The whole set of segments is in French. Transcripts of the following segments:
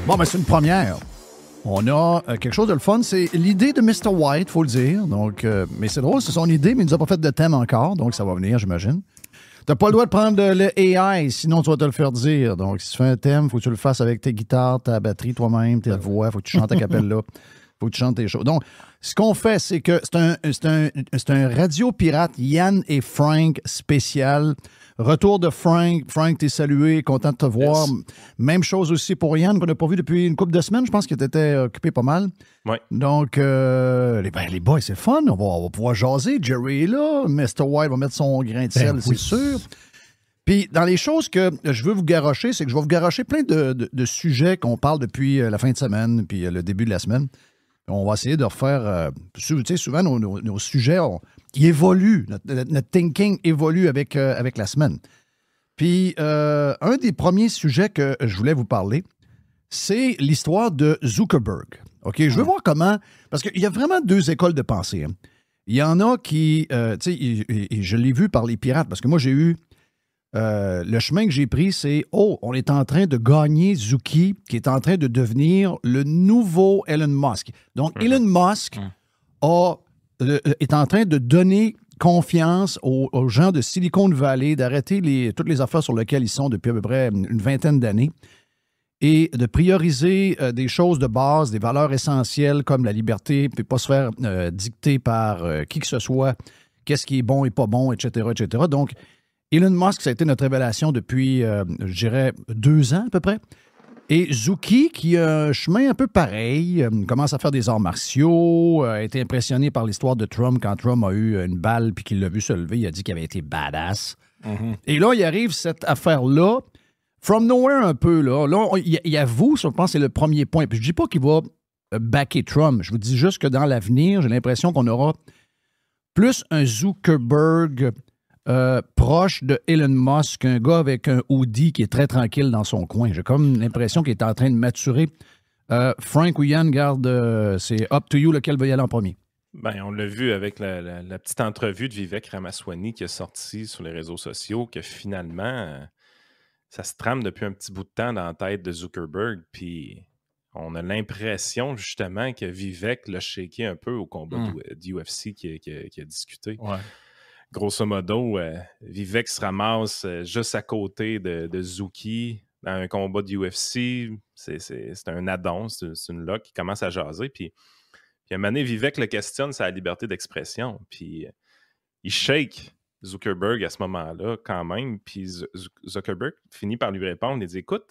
Bon, ben c'est une première. On a quelque chose de le fun. C'est l'idée de Mr. White, faut le dire. Donc, mais c'est drôle, c'est son idée, mais il nous a pas fait de thème encore. Donc, ça va venir, j'imagine. T'as pas le droit de prendre le AI, sinon tu vas te le faire dire. Donc, si tu fais un thème, faut que tu le fasses avec tes guitares, ta batterie toi-même, tes voix. Faut que tu chantes à cappella. Faut que tu chantes tes choses. Donc, ce qu'on fait, c'est que c'est un radio pirate Yann et Frank spécial. Retour de Frank. Frank, t'es salué, content de te voir. Yes. Même chose aussi pour Yann, qu'on n'a pas vu depuis une couple de semaines. Je pense qu'il était occupé pas mal. Oui. Donc, les boys, c'est fun. On va pouvoir jaser. Jerry est là. Mr. White va mettre son grain de sel, c'est sûr. Puis, dans les choses que je veux vous garrocher, c'est que je vais vous garrocher plein de sujets qu'on parle depuis la fin de semaine, puis le début de la semaine. On va essayer de refaire... tu sais, souvent, nos sujets, ils évoluent. Notre thinking évolue avec la semaine. Puis, un des premiers sujets que je voulais vous parler, c'est l'histoire de Zuckerberg. OK? Je veux voir comment... Parce qu'il y a vraiment deux écoles de pensée. Hein. Il y en a qui... tu sais, je l'ai vu par les pirates, parce que moi, j'ai eu... le chemin que j'ai pris, c'est on est en train de gagner Zuki, qui est en train de devenir le nouveau Elon Musk. Donc, Elon Musk est en train de donner confiance aux gens de Silicon Valley, d'arrêter toutes les affaires sur lesquelles ils sont depuis à peu près une vingtaine d'années et de prioriser des choses de base, des valeurs essentielles comme la liberté, puis pas se faire dicter par qui que ce soit, qu'est-ce qui est bon et pas bon, etc., etc. Donc, Elon Musk, ça a été notre révélation depuis, je dirais, 2 ans à peu près. Et Zuki, qui a un chemin un peu pareil, commence à faire des arts martiaux, a été impressionné par l'histoire de Trump quand Trump a eu une balle puis qu'il l'a vu se lever, il a dit qu'il avait été badass. Mm-hmm. Et là, il arrive cette affaire-là, from nowhere un peu, là il avoue, je pense que c'est le premier point. Puis je ne dis pas qu'il va backer Trump, je vous dis juste que dans l'avenir, j'ai l'impression qu'on aura plus un Zuckerberg... proche de Elon Musk, un gars avec un hoodie qui est très tranquille dans son coin. J'ai comme l'impression qu'il est en train de maturer. Frank ou Yann, garde, c'est up to you, lequel va y aller en premier? Ben, on l'a vu avec la petite entrevue de Vivek Ramaswamy qui est sortie sur les réseaux sociaux, que finalement, ça se trame depuis un petit bout de temps dans la tête de Zuckerberg, puis on a l'impression justement que Vivek l'a shaké un peu au combat d'UFC qui a discuté. Ouais. Grosso modo, Vivek se ramasse juste à côté de Zuki dans un combat de UFC. C'est un addon, c'est une lock qui commence à jaser. Puis à un moment donné, Vivek le questionne sa liberté d'expression. Puis il shake Zuckerberg à ce moment-là quand même. Puis Zuckerberg finit par lui répondre. Il dit « Écoute,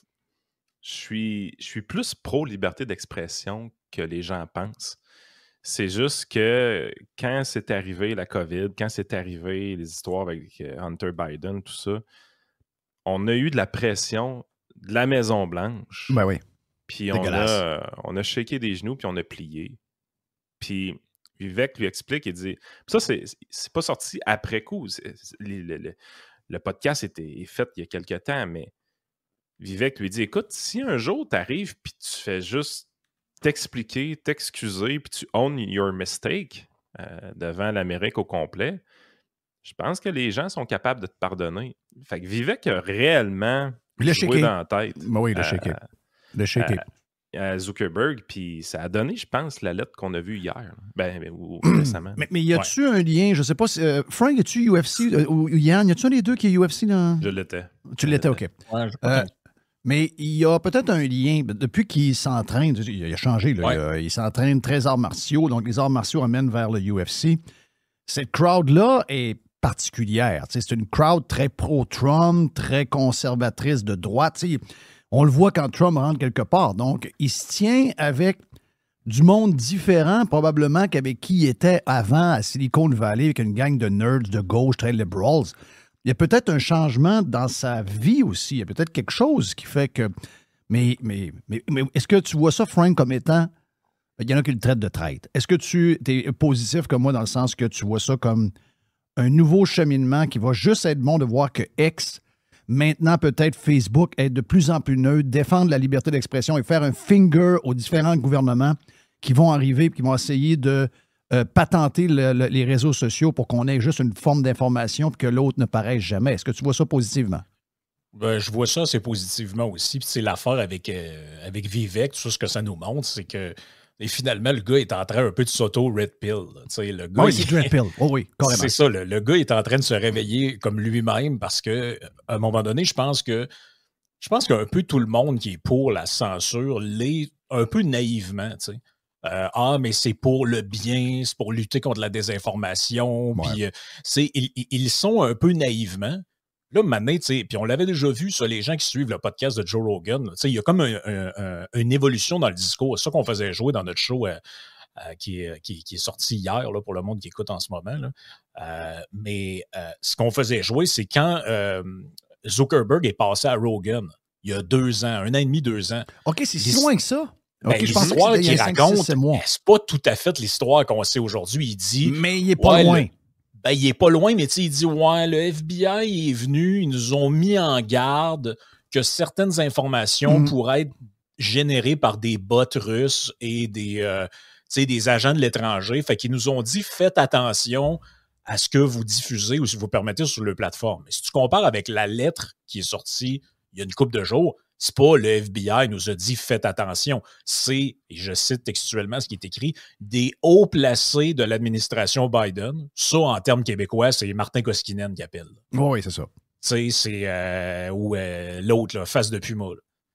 je suis plus pro-liberté d'expression que les gens pensent. » C'est juste que quand c'est arrivé la COVID, quand c'est arrivé les histoires avec Hunter Biden, tout ça, on a eu de la pression de la Maison-Blanche. Ben oui. Puis on a shaké des genoux, puis on a plié. Puis Vivek lui explique, il dit... Ça, c'est pas sorti après coup. Le podcast est fait il y a quelque temps, mais Vivek lui dit, écoute, si un jour t'arrives, puis tu fais juste t'expliquer, t'excuser, puis tu own your mistake devant l'Amérique au complet, je pense que les gens sont capables de te pardonner. Fait que Vivek a réellement joué dans la tête. Ben oui, le shaké. À Zuckerberg, puis ça a donné, je pense, la lettre qu'on a vue hier, ou récemment. Mais y a-tu un lien, je sais pas, Frank, y a-tu UFC, ou Yann, y a-tu un des deux qui est UFC dans... Je l'étais. Tu l'étais, OK. Ouais, mais il y a peut-être un lien. Depuis qu'il s'entraîne, il a changé. Là, ouais. Il s'entraîne 13 arts martiaux. Donc, les arts martiaux amènent vers le UFC. Cette crowd-là est particulière. C'est une crowd très pro-Trump, très conservatrice de droite. On le voit quand Trump rentre quelque part. Donc, il se tient avec du monde différent, probablement, qu'avec qui il était avant à Silicon Valley, avec une gang de nerds de gauche très liberals. Il y a peut-être un changement dans sa vie aussi. Il y a peut-être quelque chose qui fait que... Mais est-ce que tu vois ça, Frank, comme étant... Il y en a qui le traitent de traître. Est-ce que tu es positif comme moi dans le sens que tu vois ça comme un nouveau cheminement qui va juste être bon de voir que X, maintenant peut-être Facebook, est de plus en plus neutre, défendre la liberté d'expression et faire un finger aux différents gouvernements qui vont arriver et qui vont essayer de... patenter les réseaux sociaux pour qu'on ait juste une forme d'information et que l'autre ne paraisse jamais. Est-ce que tu vois ça positivement? Ben, je vois ça assez positivement aussi. Puis c'est l'affaire avec Vivek, tout ce que ça nous montre, c'est que et finalement, le gars est en train un peu de s'auto-red pill. Le gars, Oui, c'est du red pill. Oh oui, carrément. C'est ça, le gars est en train de se réveiller comme lui-même parce que à un moment donné, je pense qu'un peu tout le monde qui est pour la censure l'est un peu naïvement, tu sais. Mais c'est pour le bien, c'est pour lutter contre la désinformation. Ouais. Puis ils sont un peu naïvement. Là, maintenant, puis on l'avait déjà vu, ça, les gens qui suivent le podcast de Joe Rogan, il y a comme une évolution dans le discours. C'est ça qu'on faisait jouer dans notre show qui est sorti hier là, pour le monde qui écoute en ce moment. Là. Mais ce qu'on faisait jouer, c'est quand Zuckerberg est passé à Rogan, il y a 2 ans, 1 an et demi, 2 ans. OK, c'est si loin que ça? Ben, OK, je pense l'histoire qu'il qu'il raconte, mois. c'est pas tout à fait l'histoire qu'on sait aujourd'hui. Il dit... Mais il est pas loin. Il est pas loin, mais il dit, le FBI est venu, ils nous ont mis en garde que certaines informations pourraient être générées par des bots russes et des agents de l'étranger. Fait qu'ils nous ont dit, faites attention à ce que vous diffusez ou si vous permettez sur leur plateforme. Mais si tu compares avec la lettre qui est sortie il y a une couple de jours, c'est pas le FBI nous a dit faites attention. C'est, et je cite textuellement ce qui est écrit, des hauts placés de l'administration Biden. Ça, en termes québécois, c'est Martin Koskinen qui appelle. Oui, c'est ça. Tu sais, c'est l'autre, là, face de Puma.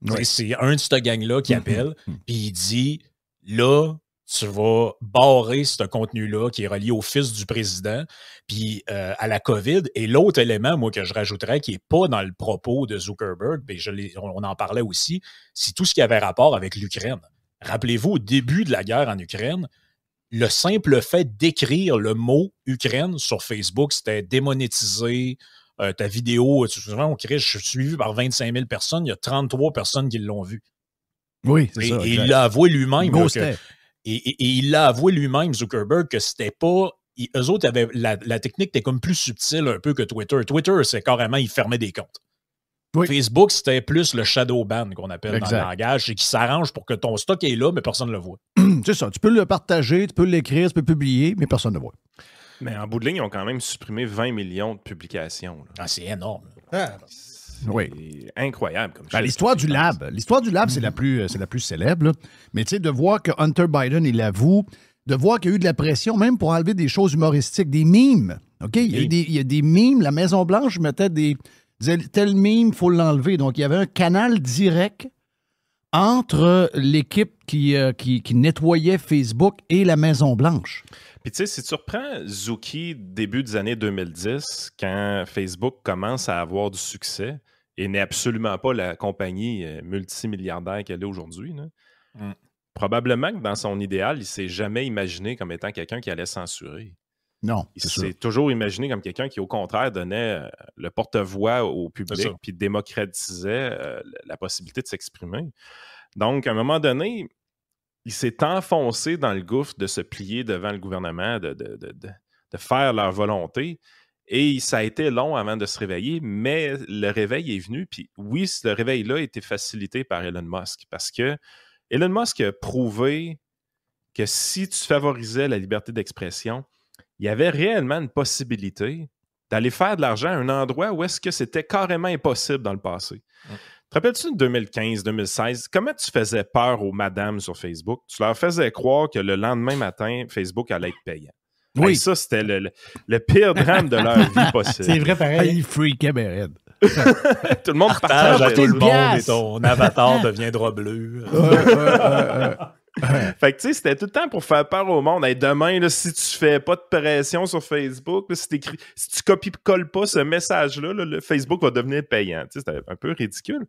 Oui. C'est un de cette gang-là qui appelle, puis il dit là, tu vas barrer ce contenu-là qui est relié au fils du président, puis à la COVID. Et l'autre élément, moi, que je rajouterais, qui n'est pas dans le propos de Zuckerberg, mais on en parlait aussi, c'est tout ce qui avait rapport avec l'Ukraine. Rappelez-vous, au début de la guerre en Ukraine, le simple fait d'écrire le mot Ukraine sur Facebook, c'était démonétisé. Ta vidéo, souvent, je suis suivi par 25 000 personnes, il y a 33 personnes qui l'ont vu. Oui, c'est ça. Et il l'a avoué lui-même. Et il l'a avoué lui-même, Zuckerberg, que c'était pas. Eux autres, la technique était comme plus subtile un peu que Twitter. Twitter, c'est carrément, ils fermaient des comptes. Oui. Facebook, c'était plus le shadow ban qu'on appelle dans le langage, c'est qui s'arrange pour que ton stock est là, mais personne ne le voit. C'est ça. Tu peux le partager, tu peux l'écrire, tu peux publier, mais personne ne le voit. Mais en bout de ligne, ils ont quand même supprimé 20 millions de publications. Là. C'est énorme. C'est incroyable comme chose. L'histoire du lab. L'histoire du lab, c'est la plus célèbre. Là. Mais tu sais, de voir que Hunter Biden, il l'avoue, de voir qu'il y a eu de la pression, même pour enlever des choses humoristiques, des mimes. OK? Il y a des mimes. La Maison-Blanche mettait disait tel mime, il faut l'enlever. Donc, il y avait un canal direct entre l'équipe qui nettoyait Facebook et la Maison-Blanche. Puis tu sais, si tu reprends Zuki début des années 2010, quand Facebook commence à avoir du succès et n'est absolument pas la compagnie multimilliardaire qu'elle est aujourd'hui, probablement que dans son idéal, il ne s'est jamais imaginé comme étant quelqu'un qui allait censurer. Non. Il s'est toujours imaginé comme quelqu'un qui, au contraire, donnait le porte-voix au public puis démocratisait la possibilité de s'exprimer. Donc, à un moment donné, il s'est enfoncé dans le gouffre de se plier devant le gouvernement, de faire leur volonté. Et ça a été long avant de se réveiller, mais le réveil est venu. Puis oui, ce réveil-là a été facilité par Elon Musk parce que Elon Musk a prouvé que si tu favorisais la liberté d'expression, il y avait réellement une possibilité d'aller faire de l'argent à un endroit où est-ce que c'était carrément impossible dans le passé. Te rappelles-tu de 2015-2016, comment tu faisais peur aux madames sur Facebook? Tu leur faisais croire que le lendemain matin, Facebook allait être payant. Oui. Et ça, c'était le pire drame de leur vie possible. C'est vrai, pareil. Ils freakaient bien raide. Tout le monde partage à tout le monde et ton avatar deviendra bleu. Fait que tu sais, c'était tout le temps pour faire peur au monde. Hey, demain, là, si tu fais pas de pression sur Facebook, là, si tu copies-colles pas ce message-là, le Facebook va devenir payant. Tu sais, c'était un peu ridicule.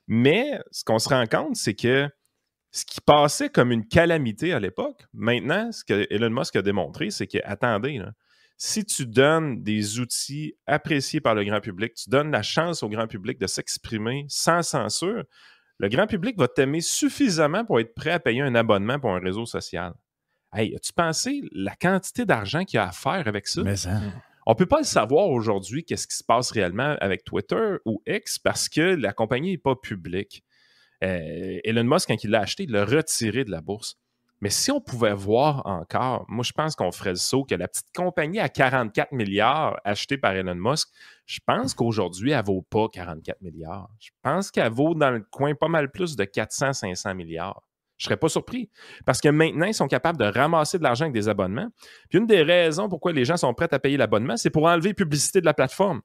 Mais ce qu'on se rend compte, c'est que ce qui passait comme une calamité à l'époque, maintenant, ce que Elon Musk a démontré, c'est que, attendez, là, si tu donnes des outils appréciés par le grand public, tu donnes la chance au grand public de s'exprimer sans censure, le grand public va t'aimer suffisamment pour être prêt à payer un abonnement pour un réseau social. Hey, as-tu pensé la quantité d'argent qu'il y a à faire avec ça? Mais ça... On ne peut pas le savoir aujourd'hui qu'est-ce qui se passe réellement avec Twitter ou X parce que la compagnie n'est pas publique. Elon Musk, quand il l'a acheté, il l'a retiré de la bourse. Mais si on pouvait voir encore, moi, je pense qu'on ferait le saut que la petite compagnie à 44 milliards achetée par Elon Musk, je pense qu'aujourd'hui, elle ne vaut pas 44 milliards. Je pense qu'elle vaut dans le coin pas mal plus de 400-500 milliards. Je ne serais pas surpris. Parce que maintenant, ils sont capables de ramasser de l'argent avec des abonnements. Puis une des raisons pourquoi les gens sont prêts à payer l'abonnement, c'est pour enlever la publicité de la plateforme.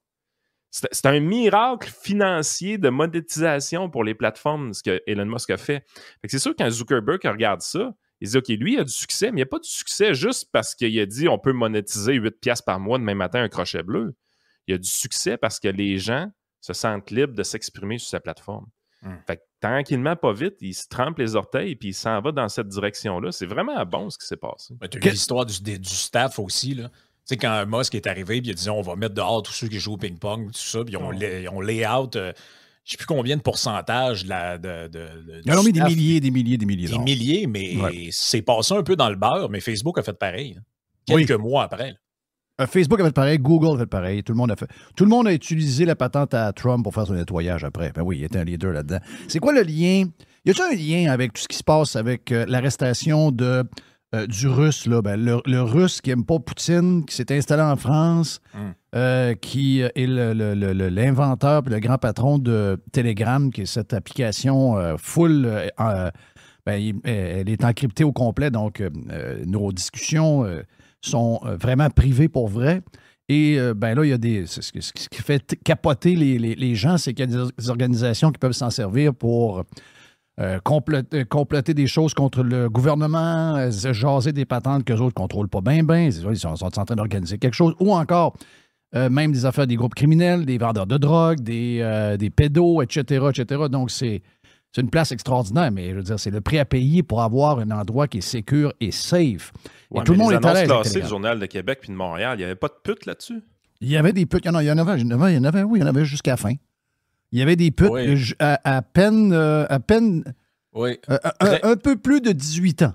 C'est un miracle financier de monétisation pour les plateformes, ce que Elon Musk a fait. C'est sûr qu'un Zuckerberg regarde ça, il dit, OK, lui, il a du succès, mais il n'y a pas de succès juste parce qu'il a dit on peut monétiser 8$ par mois demain matin un crochet bleu. Il y a du succès parce que les gens se sentent libres de s'exprimer sur sa plateforme. Fait que tranquillement, pas vite, il se trempe les orteils et puis il s'en va dans cette direction-là. C'est vraiment bon ce qui s'est passé. Tu as vu l'histoire du staff aussi, là. Tu sais, quand Musk est arrivé, puis il a dit on va mettre dehors tous ceux qui jouent au ping-pong, tout ça, puis ils ont layout, je ne sais plus combien de pourcentage ils ont mis des milliers. Des milliers, mais c'est passé un peu dans le beurre, mais Facebook a fait pareil. Quelques mois après. Là. Facebook a fait pareil, Google a fait pareil, tout le monde a fait. Tout le monde a utilisé la patente à Trump pour faire son nettoyage après. Ben oui, il était un leader là-dedans. C'est quoi le lien? Y a-t-il un lien avec tout ce qui se passe avec l'arrestation du Russe, là? Ben, le Russe qui n'aime pas Poutine, qui s'est installé en France, qui est l'inventeur et le grand patron de Telegram, qui est cette application full. Elle est encryptée au complet, donc nos discussions sont vraiment privées pour vrai. Et là, il y a ce qui fait capoter les gens, c'est qu'il y a des organisations qui peuvent s'en servir pour comploter des choses contre le gouvernement, jaser des patentes qu'eux autres ne contrôlent pas bien. Ils sont en train d'organiser quelque chose. Ou encore, même des affaires des groupes criminels, des vendeurs de drogue, des pédos, etc., etc. Donc, c'est une place extraordinaire, mais je veux dire, c'est le prix à payer pour avoir un endroit qui est sécure et safe. Ouais, et tout le monde est à l'aise. Classées, le Journal de Québec puis de Montréal, il n'y avait pas de putes là-dessus? Il y avait des putes. Il y en avait jusqu'à la fin. Il y avait des putes à peine un peu plus de 18 ans.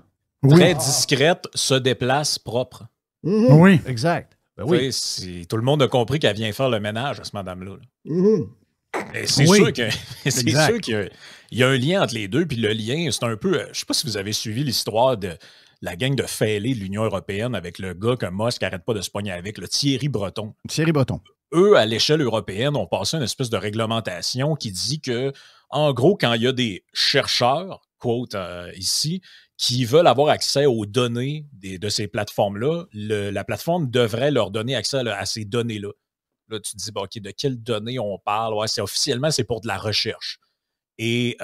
Très discrète, se déplace propre. Oui, exact. Ben oui. Tout le monde a compris qu'elle vient faire le ménage à ce madame-là. C'est sûr qu'il y a un lien entre les deux, puis le lien, c'est un peu... Je ne sais pas si vous avez suivi l'histoire de la gang de fêlés de l'Union européenne avec le gars que Musk n'arrête pas de se pogner avec, le Thierry Breton. Thierry Breton. Eux, à l'échelle européenne, ont passé une espèce de réglementation qui dit que, en gros, quand il y a des chercheurs, quote ici, qui veulent avoir accès aux données de ces plateformes-là, la plateforme devrait leur donner accès à ces données-là. Là, tu te dis, OK, de quelles données on parle? Ouais, officiellement, c'est pour de la recherche. Et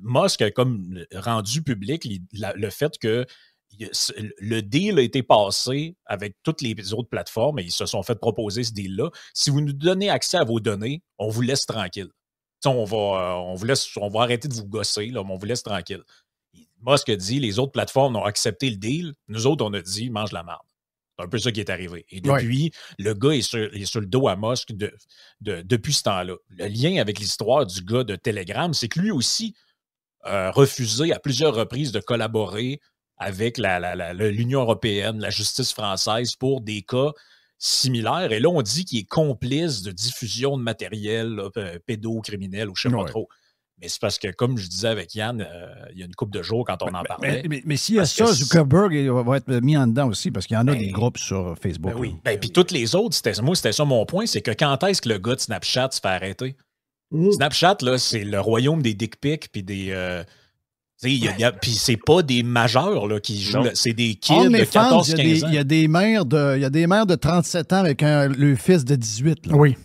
Musk a comme rendu public le fait que le deal a été passé avec toutes les autres plateformes et ils se sont fait proposer ce deal-là. Si vous nous donnez accès à vos données, on vous laisse tranquille. On va arrêter de vous gosser, là, mais on vous laisse tranquille. Musk a dit, les autres plateformes ont accepté le deal. Nous autres, on a dit, mange la marde. C'est un peu ça qui est arrivé. Et depuis, le gars est sur le dos à Musk depuis ce temps-là. Le lien avec l'histoire du gars de Telegram, c'est que lui aussi refusé à plusieurs reprises de collaborer avec l'Union européenne, la justice française pour des cas similaires. Et là, on dit qu'il est complice de diffusion de matériel pédocriminel ou je ne sais pas trop. Mais c'est parce que, comme je disais avec Yann, il y a une couple de jours quand on en parlait. Mais s'il y a ça, Zuckerberg va être mis en dedans aussi, parce qu'il y en a des groupes sur Facebook. Ben oui. Puis toutes les autres, c'était ça mon point, c'est que quand est-ce que le gars de Snapchat se fait arrêter? Snapchat, là, c'est le royaume des dick pics, puis des... puis c'est pas des majeurs là, qui jouent, c'est des kids de 14-15 ans. Il y a des mères de 37 ans avec le fils de 18. Là. Oui.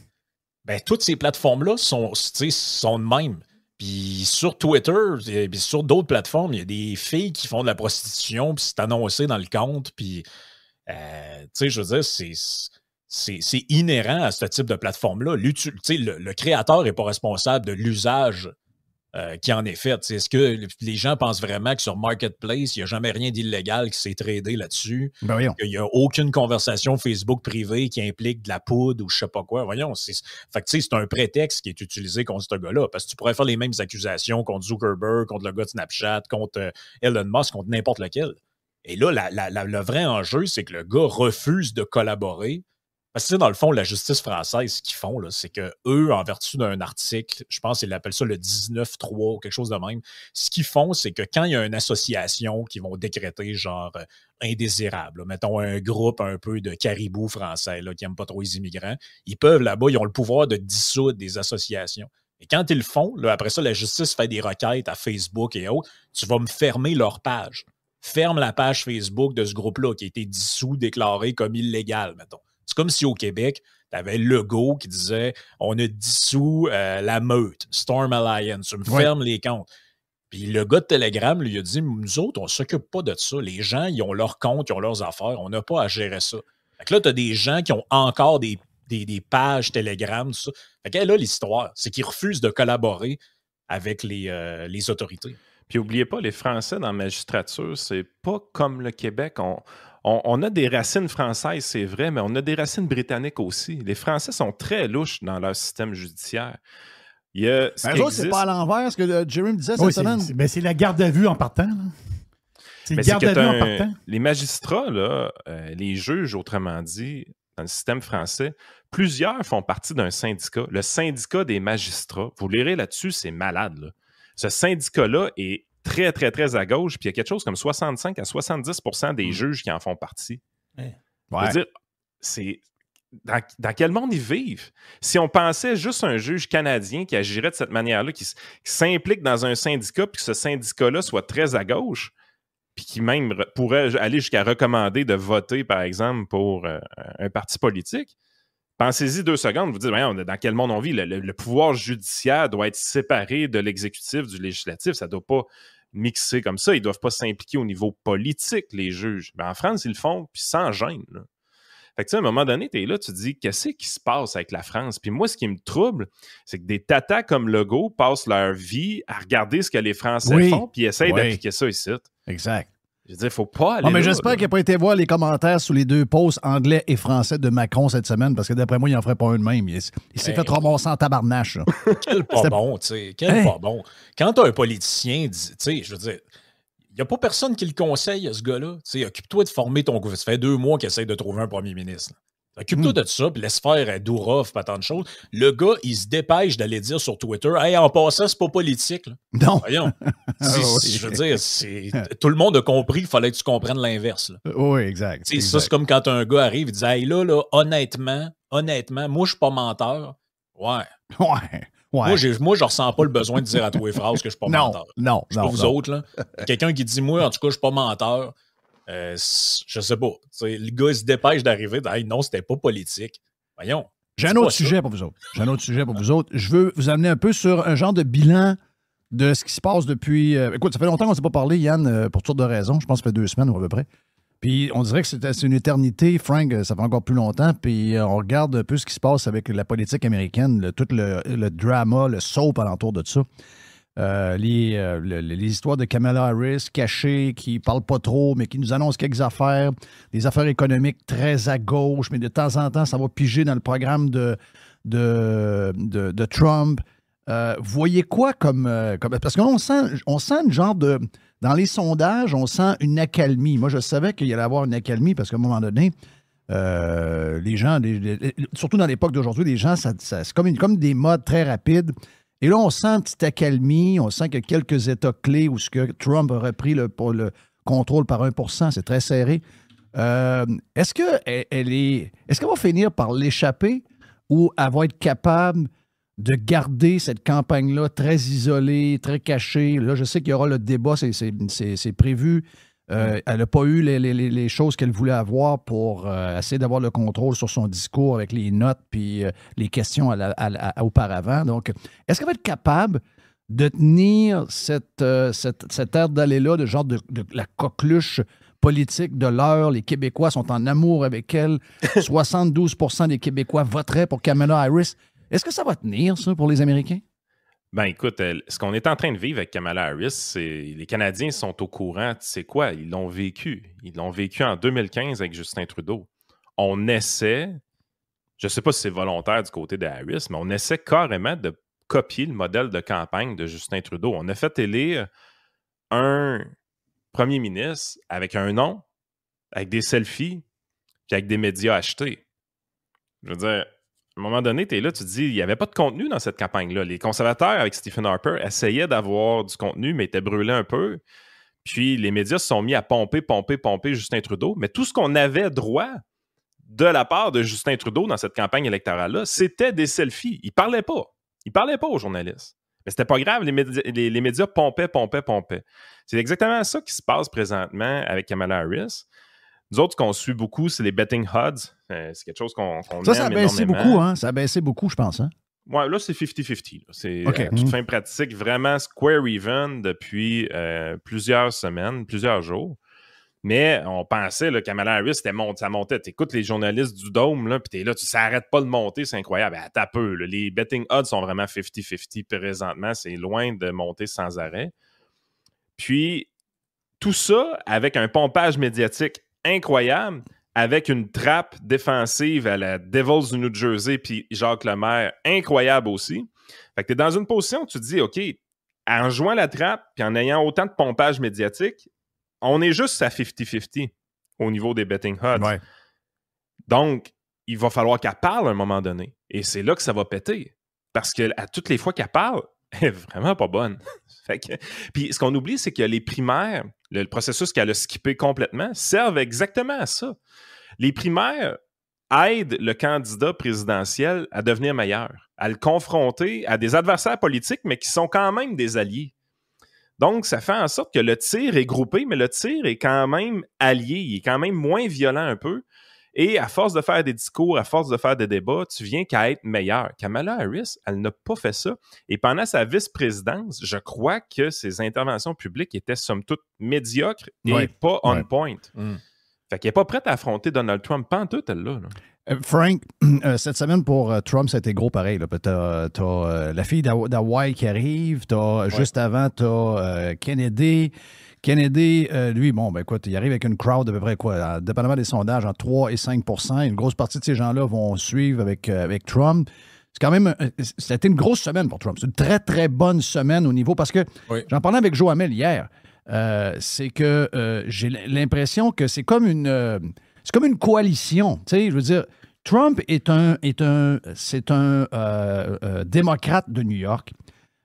Ben, toutes ces plateformes-là sont de même. Puis sur Twitter, puis sur d'autres plateformes, il y a des filles qui font de la prostitution, puis c'est annoncé dans le compte. Puis, tu sais, je veux dire, c'est inhérent à ce type de plateforme-là. Le créateur n'est pas responsable de l'usage qui en est fait. Est-ce que les gens pensent vraiment que sur Marketplace, il n'y a jamais rien d'illégal qui s'est tradé là-dessus? Ben voyons. Qu'il n'y a aucune conversation Facebook privée qui implique de la poudre ou je ne sais pas quoi. Voyons, c'est un prétexte qui est utilisé contre ce gars-là. Parce que tu pourrais faire les mêmes accusations contre Zuckerberg, contre le gars de Snapchat, contre Elon Musk, contre n'importe lequel. Et là, le vrai enjeu, c'est que le gars refuse de collaborer Parce que, dans le fond, la justice française, ce qu'ils font, là, c'est qu'eux, en vertu d'un article, je pense qu'ils appellent ça le 19.3 ou quelque chose de même, ce qu'ils font, c'est que quand il y a une association qui vont décréter genre indésirable, là, mettons un groupe un peu de caribous français là, qui n'aiment pas trop les immigrants, ils peuvent là-bas, ils ont le pouvoir de dissoudre des associations. Et quand ils le font, là, après ça, la justice fait des requêtes à Facebook et autres, tu vas me fermer leur page. Ferme la page Facebook de ce groupe-là qui a été dissous, déclaré comme illégal, mettons. C'est comme si au Québec, tu avais le logo qui disait on a dissous la meute, Storm Alliance, tu me fermes les comptes. Puis le gars de Telegram lui a dit nous autres, on ne s'occupe pas de ça. Les gens, ils ont leurs comptes, ils ont leurs affaires, on n'a pas à gérer ça. Fait que là, tu as des gens qui ont encore des pages Telegram, tout ça. Fait que là, l'histoire, c'est qu'ils refusent de collaborer avec les autorités. Puis n'oubliez pas, les Français dans la magistrature, c'est pas comme le Québec. On a des racines françaises, c'est vrai, mais on a des racines britanniques aussi. Les Français sont très louches dans leur système judiciaire. Il y a c'est pas à l'envers ce que Jerry me disait cette semaine. C'est la garde à vue en partant. Là. C'est la garde à vue en partant. Les magistrats, là, les juges, autrement dit, dans le système français, plusieurs font partie d'un syndicat. Le syndicat des magistrats, vous lirez là-dessus, c'est malade. Là. Ce syndicat-là est très, très, très à gauche, puis il y a quelque chose comme 65 à 70% des juges qui en font partie. Ouais. Je veux dire, c'est... Dans quel monde ils vivent? Si on pensait juste un juge canadien qui agirait de cette manière-là, qui s'implique dans un syndicat, puis que ce syndicat-là soit très à gauche, puis qui même pourrait aller jusqu'à recommander de voter, par exemple, pour un parti politique, pensez-y 2 secondes, vous dites, dans quel monde on vit? Le pouvoir judiciaire doit être séparé de l'exécutif, du législatif. Ça ne doit pas mixer comme ça. Ils ne doivent pas s'impliquer au niveau politique, les juges. Mais en France, ils le font, puis sans gêne. Là. Fait que, tu sais, à un moment donné, tu es là, tu te dis, qu'est-ce qui se passe avec la France? Puis moi, ce qui me trouble, c'est que des tatas comme Legault passent leur vie à regarder ce que les Français font, puis essayent d'appliquer ça ici. Exact. Je veux dire, il ne faut pas aller. Mais j'espère qu'il n'a pas été voir les commentaires sous les 2 posts anglais et français de Macron cette semaine, parce que d'après moi, il n'en ferait pas un de même. Il s'est fait ramasser en tabarnache. Quel pas bon, tu sais. Quel pas bon. Quand tu as un politicien, tu sais, je veux dire, il n'y a pas personne qui le conseille à ce gars-là. Tu sais, occupe-toi de former ton gouvernement. Ça fait 2 mois qu'il essaie de trouver un premier ministre. Occupe-toi de ça, puis laisse faire Dourov, pas tant de choses. Le gars, il se dépêche d'aller dire sur Twitter « Hey, en passant, c'est pas politique. » Non. Voyons. Je veux dire, tout le monde a compris qu'il fallait que tu comprennes l'inverse. Oui, exact. Ça, c'est comme quand un gars arrive et dit « Hey, là, honnêtement, moi, je suis pas menteur. » Ouais. Moi, je ressens pas le besoin de dire à tous les phrases que je suis pas menteur. Non. Je sais pas vous autres, là. Quelqu'un qui dit « Moi, en tout cas, je suis pas menteur. » je sais pas. Le gars, il se dépêche d'arriver. Hey, non, c'était pas politique. Voyons. J'ai un autre sujet pour vous autres. Je veux vous amener un peu sur un genre de bilan de ce qui se passe depuis... écoute, ça fait longtemps qu'on ne s'est pas parlé, Yann, pour toutes sortes de raisons. Je pense que ça fait 2 semaines ou à peu près. Puis on dirait que c'est une éternité. Frank, ça fait encore plus longtemps. Puis on regarde un peu ce qui se passe avec la politique américaine, tout le drama, le soap alentour de ça. Les histoires de Kamala Harris cachées, qui ne parle pas trop, mais qui nous annonce quelques affaires, des affaires économiques très à gauche, mais de temps en temps, ça va piger dans le programme de Trump. Voyez quoi comme parce qu'on sent une genre de... Dans les sondages, on sent une accalmie. Moi, je savais qu'il y allait avoir une accalmie parce qu'à un moment donné, les gens, surtout dans l'époque d'aujourd'hui, les gens, c'est comme des modes très rapides. Et là, on sent une petite accalmie, on sent qu'il y a quelques États clés où ce que Trump a repris le contrôle par 1%, c'est très serré. Est-ce qu'elle va finir par l'échapper ou elle va être capable de garder cette campagne-là très isolée, très cachée? Là, je sais qu'il y aura le débat, c'est prévu. Elle n'a pas eu les choses qu'elle voulait avoir pour essayer d'avoir le contrôle sur son discours avec les notes puis les questions auparavant. Donc, est-ce qu'elle va être capable de tenir cette aire d'aller-là, de genre de la coqueluche politique de l'heure? Les Québécois sont en amour avec elle. 72% des Québécois voteraient pour Kamala Harris. Est-ce que ça va tenir, ça, pour les Américains? Ben écoute, ce qu'on est en train de vivre avec Kamala Harris, c'est les Canadiens sont au courant. Tu sais quoi? Ils l'ont vécu. Ils l'ont vécu en 2015 avec Justin Trudeau. On essaie, je ne sais pas si c'est volontaire du côté de Harris, mais on essaie carrément de copier le modèle de campagne de Justin Trudeau. On a fait élire un premier ministre avec un nom, avec des selfies, puis avec des médias achetés. Je veux dire, à un moment donné, tu es là, tu te dis, il n'y avait pas de contenu dans cette campagne-là. Les conservateurs, avec Stephen Harper, essayaient d'avoir du contenu, mais étaient brûlés un peu. Puis les médias se sont mis à pomper Justin Trudeau. Mais tout ce qu'on avait droit de la part de Justin Trudeau dans cette campagne électorale-là, c'était des selfies. Il ne parlait pas. Il ne parlait pas aux journalistes. Mais c'était pas grave, les médias pompaient. C'est exactement ça qui se passe présentement avec Kamala Harris. Nous autres, ce qu'on suit beaucoup, c'est les betting odds. C'est quelque chose qu'on aime ça a baissé énormément. beaucoup, hein? Ça a baissé beaucoup, je pense, hein? Ouais, là, c'est 50-50. C'est OK. toute fin pratique, vraiment square even depuis plusieurs semaines, plusieurs jours. Mais on pensait que Kamala Harris, ça montait. Tu écoutes les journalistes du Dôme, là, puis t'es là, tu s'arrêtes pas de monter, c'est incroyable. Attends peu. Là, les betting odds sont vraiment 50-50 présentement. C'est loin de monter sans arrêt. Puis, tout ça avec un pompage médiatique incroyable, avec une trappe défensive à la Devils du New Jersey puis Jacques Lemaire, incroyable aussi. Fait que tu es dans une position où tu te dis, OK, en jouant la trappe puis en ayant autant de pompage médiatique, on est juste à 50-50 au niveau des betting odds. Ouais. Donc, il va falloir qu'elle parle à un moment donné. Et c'est là que ça va péter. Parce qu'à toutes les fois qu'elle parle, elle est vraiment pas bonne. Puis ce qu'on oublie, c'est que les primaires, le processus qu'elle a skippé complètement, servent exactement à ça. Les primaires aident le candidat présidentiel à devenir meilleur, à le confronter à des adversaires politiques, mais qui sont quand même des alliés. Donc, ça fait en sorte que le tir est groupé, mais le tir est quand même allié, il est quand même moins violent un peu. Et à force de faire des discours, à force de faire des débats, tu viens qu'à être meilleur. Kamala Harris, elle n'a pas fait ça. Et pendant sa vice-présidence, je crois que ses interventions publiques étaient somme toute médiocres et pas on point. Fait qu'elle n'est pas prête à affronter Donald Trump. Pantoute, elle-là. Frank, cette semaine pour Trump, ça a été gros pareil. T'as la fille d'Hawaii qui arrive. Juste avant, t'as Kennedy. Kennedy, lui, bon, ben écoute, il arrive avec une crowd de peu près quoi, dépendamment des sondages, entre 3 et 5 %. Une grosse partie de ces gens-là vont suivre avec Trump. C'est quand même, ça a été une grosse semaine pour Trump. C'est une très, très bonne semaine au niveau, parce que j'en parlais avec Joe Hamel hier, c'est que j'ai l'impression que c'est comme une coalition. Tu sais, je veux dire, Trump c'est un démocrate de New York,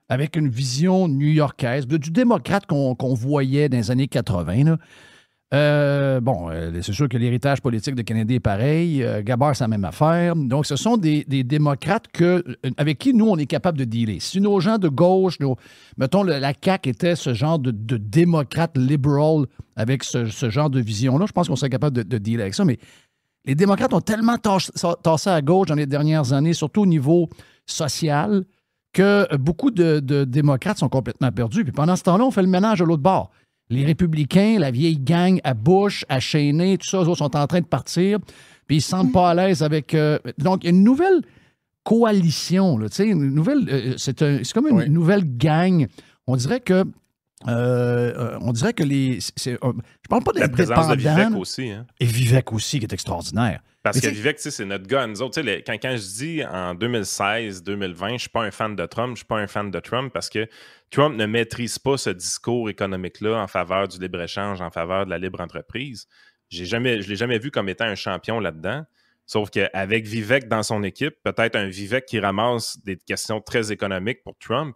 avec une vision new-yorkaise, du démocrate qu'on voyait dans les années 80. C'est sûr que l'héritage politique de Kennedy est pareil. Gabbard, c'est la même affaire. Donc, ce sont des démocrates avec qui, nous, on est capable de dealer. Si nos gens de gauche, mettons, la CAQ était ce genre de démocrate libéral avec ce genre de vision-là, je pense qu'on serait capable de dealer avec ça. Mais les démocrates ont tellement tassé à gauche dans les dernières années, surtout au niveau social, que beaucoup de démocrates sont complètement perdus. Puis pendant ce temps-là, on fait le ménage de l'autre bord. Les républicains, la vieille gang à Bush, à Cheney, tout ça, eux autres sont en train de partir, puis ils se sentent pas à l'aise avec... donc, il y a une nouvelle coalition, là, une nouvelle... c'est comme une nouvelle gang. On dirait que les... je parle pas la présence de Vivek aussi. Hein? Et Vivek aussi, qui est extraordinaire. Parce que Vivek, c'est notre gars. Nous autres, quand je dis en 2016, 2020, je ne suis pas un fan de Trump, je ne suis pas un fan de Trump parce que Trump ne maîtrise pas ce discours économique-là en faveur du libre-échange, en faveur de la libre entreprise. Je ne l'ai jamais vu comme étant un champion là-dedans. Sauf qu'avec Vivek dans son équipe, peut-être un Vivek qui ramasse des questions très économiques pour Trump,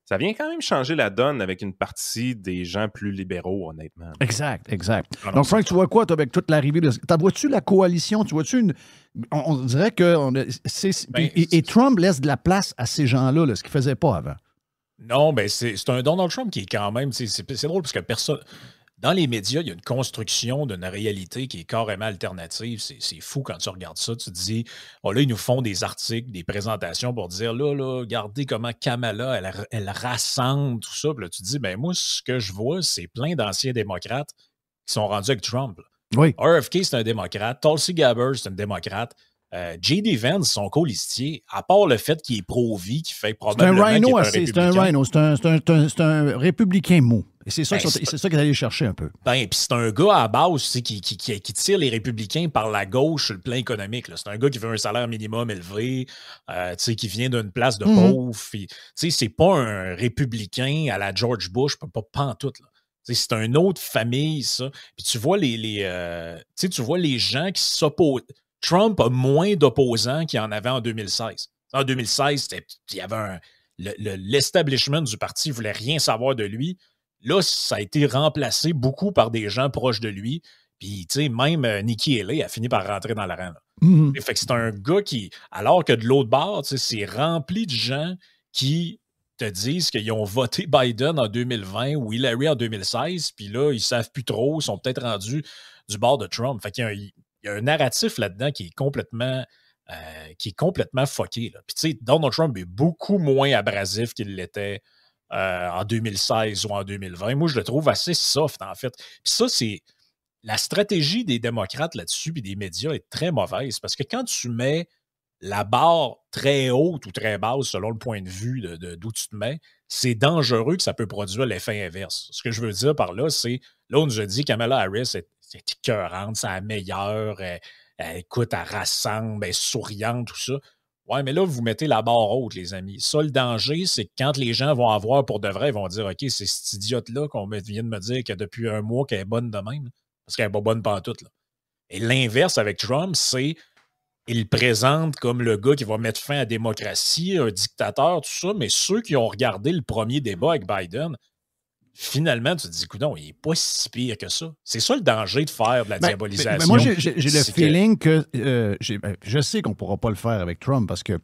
ça vient quand même changer la donne avec une partie des gens plus libéraux, honnêtement. Exact. Donc, Frank, tu vois quoi avec toute l'arrivée de... Vois-tu la coalition? Tu vois-tu une... On dirait que... Et Trump laisse de la place à ces gens-là, ce qu'il ne faisait pas avant. Non, ben c'est un Donald Trump qui est quand même... C'est drôle parce que personne... Dans les médias, il y a une construction d'une réalité qui est carrément alternative. C'est fou quand tu regardes ça. Tu te dis, là, ils nous font des articles, des présentations pour dire, là, regardez comment Kamala, elle rassemble tout ça. Puis là, tu te dis, ben moi, ce que je vois, c'est plein d'anciens démocrates qui sont rendus avec Trump. Là. Oui. RFK, c'est un démocrate. Tulsi Gabbard, c'est un démocrate. J.D. Vance, son colistier, à part le fait qu'il est pro-vie, qui fait probablement c'est un républicain mou. Et c'est ça qu'il est allé chercher un peu. Puis c'est un gars à base qui tire les républicains par la gauche sur le plan économique. C'est un gars qui veut un salaire minimum élevé, qui vient d'une place de pauvre. C'est pas un républicain à la George Bush, pas pantoute. C'est une autre famille, ça. Puis tu vois tu vois les gens qui s'opposent. Trump a moins d'opposants qu'il y en avait en 2016. En 2016, il y avait l'establishment du parti ne voulait rien savoir de lui. Là, ça a été remplacé beaucoup par des gens proches de lui. Puis, tu sais, même Nikki Haley a fini par rentrer dans l'arène. Fait que c'est un gars qui, alors que de l'autre bord, c'est rempli de gens qui te disent qu'ils ont voté Biden en 2020 ou Hillary en 2016, puis là, ils savent plus trop, ils sont peut-être rendus du bord de Trump. Fait qu'il y a un narratif là-dedans qui est complètement fucké. Là. Puis tu sais, Donald Trump est beaucoup moins abrasif qu'il l'était en 2016 ou en 2020. Moi, je le trouve assez soft, en fait. Puis ça, c'est... La stratégie des démocrates là-dessus et des médias est très mauvaise parce que quand tu mets la barre très haute ou très basse selon le point de vue d'où tu te mets, c'est dangereux que ça peut produire l'effet inverse. Ce que je veux dire par là, c'est, là, on nous a dit que Kamala Harris est écœurante, c'est la meilleure, elle écoute, elle rassemble, elle est souriante, tout ça. Ouais, mais là, vous mettez la barre haute, les amis. Ça, le danger, c'est que quand les gens vont avoir pour de vrai, ils vont dire, OK, c'est cette idiote-là qu'on vient de me dire que depuis un mois qu'elle est bonne de même. Parce qu'elle n'est pas bonne pantoute. Là. Et l'inverse avec Trump, c'est il présente comme le gars qui va mettre fin à la démocratie, un dictateur, tout ça, mais ceux qui ont regardé le premier débat avec Biden, finalement, tu te dis, écoute, non, il n'est pas si pire que ça. C'est ça le danger de faire de la diabolisation. Moi, j'ai le feeling que je sais qu'on ne pourra pas le faire avec Trump parce que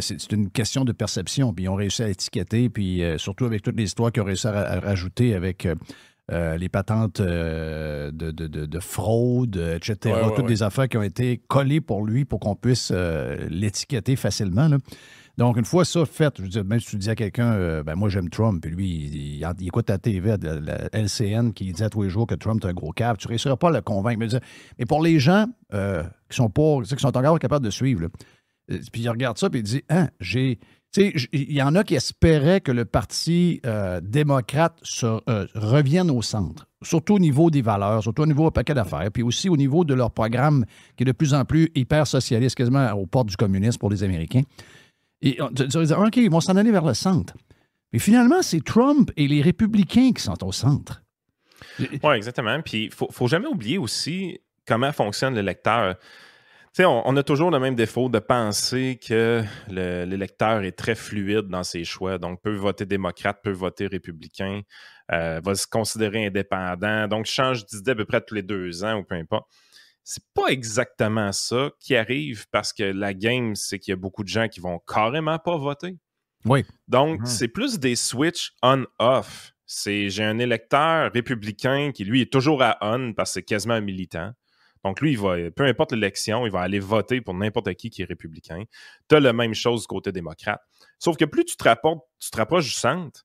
c'est une question de perception. Puis ils ont réussi à étiqueter, puis surtout avec toutes les histoires qu'ils ont réussi à rajouter avec... les patentes de fraude, etc. Toutes des affaires qui ont été collées pour lui pour qu'on puisse l'étiqueter facilement. Là. Donc, une fois ça fait, je veux dire, même si tu dis à quelqu'un, moi j'aime Trump, puis lui, il écoute la TV, la LCN, qui dit à tous les jours que Trump est un gros cave, tu ne réussiras pas à le convaincre. Mais pour les gens qui sont encore capables de suivre, là, puis ils regardent ça, puis ils disent, il y en a qui espéraient que le Parti démocrate revienne au centre, surtout au niveau des valeurs, surtout au niveau du paquet d'affaires, puis aussi au niveau de leur programme qui est de plus en plus hyper socialiste, quasiment aux portes du communisme pour les Américains. Et tu vas dire, OK, ils vont s'en aller vers le centre. Mais finalement, c'est Trump et les républicains qui sont au centre. Oui, exactement. Puis il ne faut jamais oublier aussi comment fonctionne l'électeur. Tu sais, on a toujours le même défaut de penser que l'électeur est très fluide dans ses choix. Donc, peut voter démocrate, peut voter républicain, va se considérer indépendant. Donc, change d'idée à peu près tous les 2 ans ou peu importe. C'est pas exactement ça qui arrive parce que la game, c'est qu'il y a beaucoup de gens qui vont carrément pas voter. Oui. Donc, c'est plus des switch on-off. J'ai un électeur républicain qui, lui, est toujours à on parce que c'est quasiment un militant. Donc, lui, peu importe l'élection, il va aller voter pour n'importe qui est républicain. Tu as la même chose du côté démocrate. Sauf que plus tu te rapproches du centre,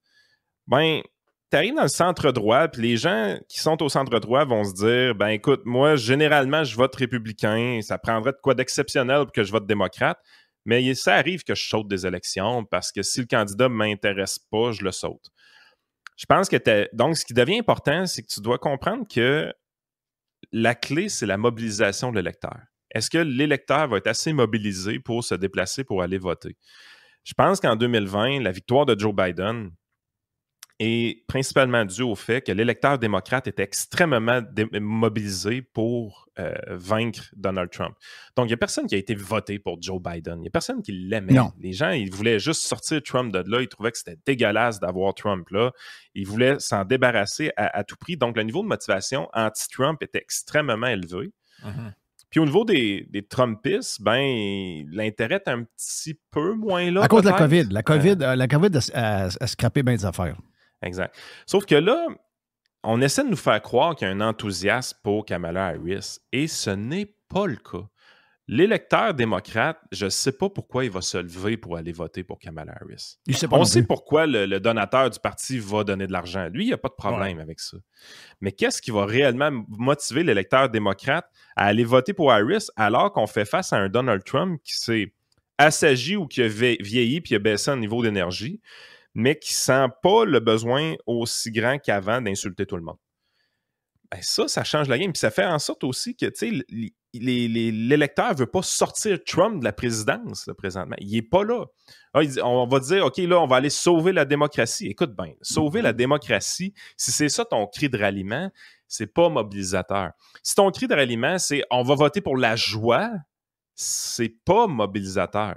ben, tu arrives dans le centre droit, puis les gens qui sont au centre droit vont se dire, ben écoute, moi, généralement, je vote républicain. Ça prendrait de quoi d'exceptionnel pour que je vote démocrate. Mais ça arrive que je saute des élections parce que si le candidat ne m'intéresse pas, je le saute. Je pense que donc, ce qui devient important, c'est que tu dois comprendre que la clé, c'est la mobilisation de l'électeur. Est-ce que l'électeur va être assez mobilisé pour se déplacer pour aller voter? Je pense qu'en 2020, la victoire de Joe Biden est principalement due au fait que l'électeur démocrate était extrêmement mobilisé pour vaincre Donald Trump. Donc, il n'y a personne qui a été voté pour Joe Biden. Il n'y a personne qui l'aimait. Non. Les gens, ils voulaient juste sortir Trump de là. Ils trouvaient que c'était dégueulasse d'avoir Trump là. Ils voulaient s'en débarrasser à tout prix. Donc, le niveau de motivation anti-Trump était extrêmement élevé. Mm-hmm. Puis au niveau des Trumpistes, ben, l'intérêt est un petit peu moins là. À cause de la COVID. La COVID a scrappé bien des affaires. Exact. Sauf que là, on essaie de nous faire croire qu'il y a un enthousiasme pour Kamala Harris et ce n'est pas le cas. L'électeur démocrate, je ne sais pas pourquoi il va se lever pour aller voter pour Kamala Harris. On sait pourquoi le donateur du parti va donner de l'argent. Lui, il n'y a pas de problème avec ça. Mais qu'est-ce qui va réellement motiver l'électeur démocrate à aller voter pour Harris alors qu'on fait face à un Donald Trump qui s'est assagi ou qui a vieilli puis a baissé en niveau d'énergie, mais qui ne sent pas le besoin aussi grand qu'avant d'insulter tout le monde? ben ça change la game. Puis ça fait en sorte aussi que, tu sais, l'électeur ne veut pas sortir Trump de la présidence, là, présentement. Il n'est pas là. Ah, on va dire, OK, là, on va aller sauver la démocratie. Écoute bien, sauver la démocratie, si c'est ça ton cri de ralliement, c'est pas mobilisateur. Si ton cri de ralliement, c'est « on va voter pour la joie », c'est pas mobilisateur.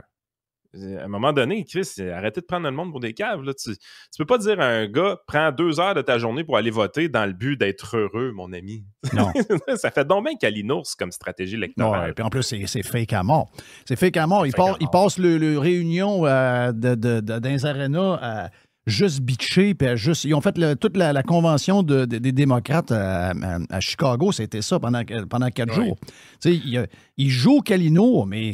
À un moment donné, Chris, arrêtez de prendre le monde pour des caves. Là. Tu peux pas dire à un gars, prends 2 heures de ta journée pour aller voter dans le but d'être heureux, mon ami. Non. Ça fait donc bien calinours comme stratégie électorale. Ouais, puis en plus, c'est fake à mort. C'est fake à mort. Ils passent le réunion dans les arénas à juste bitcher, puis ils ont fait toute la convention des démocrates à Chicago, c'était ça pendant 4 jours. Ils jouent au Calino, mais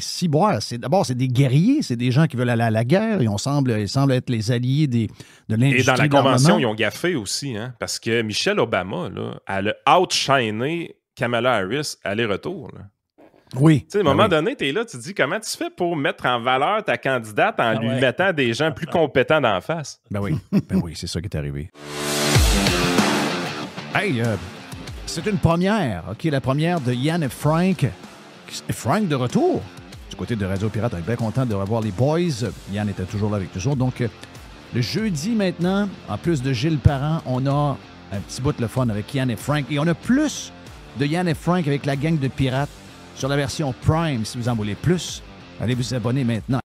d'abord, c'est des guerriers, c'est des gens qui veulent aller à la guerre, ils semblent être les alliés de l'industrie. Et dans la convention, ils ont gaffé aussi, hein, parce que Michelle Obama, là, elle a outshiné Kamala Harris aller-retour. Là. Oui. Tu sais, à un moment donné, tu es là, tu te dis comment tu fais pour mettre en valeur ta candidate en lui mettant des gens plus compétents d'en face? Ben oui, c'est ça qui est arrivé. Hey, c'est une première, OK, la première de Yann et Frank. Frank de retour du côté de Radio Pirate. On est bien content de revoir les boys. Yann était toujours là avec nous autres. Donc, le jeudi maintenant, en plus de Gilles Parent, on a un petit bout de fun avec Yann et Frank. Et on a plus de Yann et Frank avec la gang de pirates sur la version Prime. Si vous en voulez plus, allez vous abonner maintenant.